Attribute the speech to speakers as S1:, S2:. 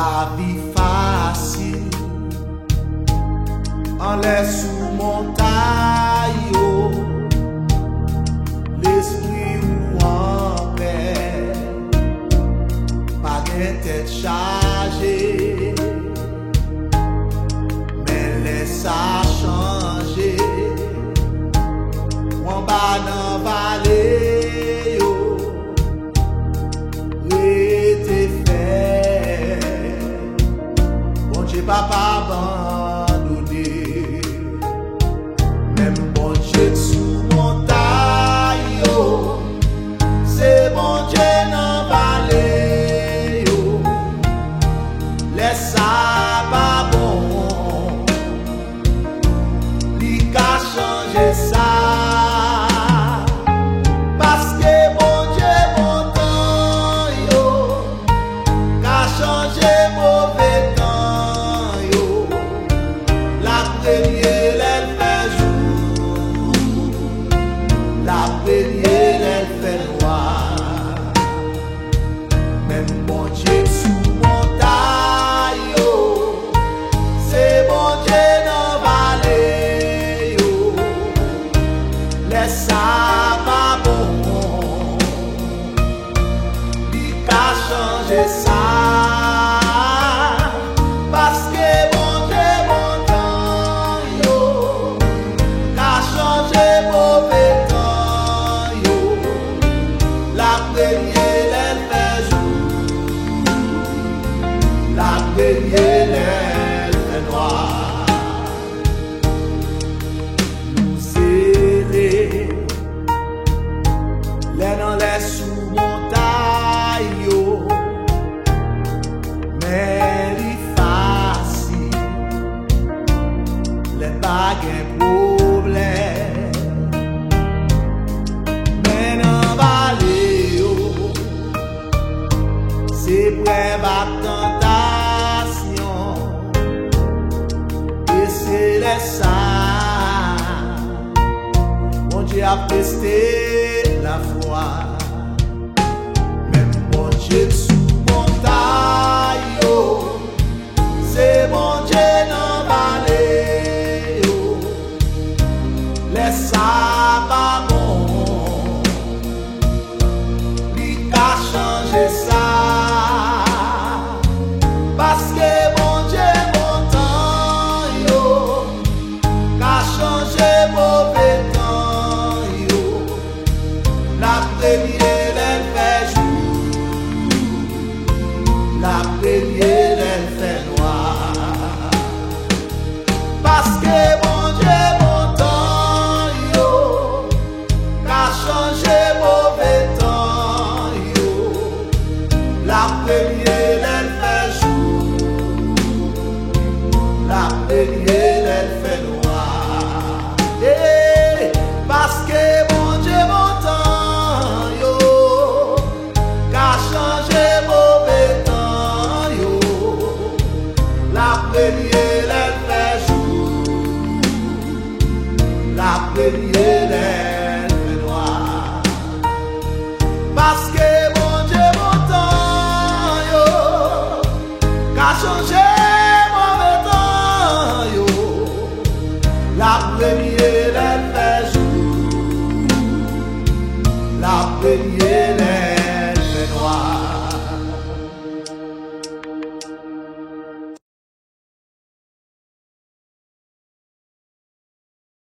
S1: La vie facile, en laisse sous montagne, l'esprit ou en paix, pas de tête chargée, mais laisse ça changer, en bas dans vallée, papa abandonné, même bon Dieu sous montagne, c'est bon Dieu dans vallée, laisse ça pas bon, lui qu'a changé ça, parce que bon Dieu bon temps, qu'a changé mauvais temps. Elle fait noir, même bon Dieu sous montagne, c'est bon Dieu dans vallée, laisse ça pas bon, lui qu'a changé ça. Elle fait noir, nous serrer, les dans les sous montagne, mais il facile, les bagues problème, mais dans vallée, c'est prêt battant. Ça, mon Dieu a testé la foi, même mon Dieu sous montagne, c'est mon Dieu dans vallée, laisse ça pas bon, lui qu'a changé ça, parce que mon Dieu mauvais temps, la première elle fait jour, la première elle fait noir, parce que mon Dieu bon temps, qu'a changé mauvais temps, la première elle fait jour, la première elle fait noir. Parce que mon Dieu mon temps, qu'a changé mauvais temps, la première elle fait jour, la première elle fait noir. Parce que mon Dieu mon temps, qu'a changé mauvais temps, la première elle fait jour, la première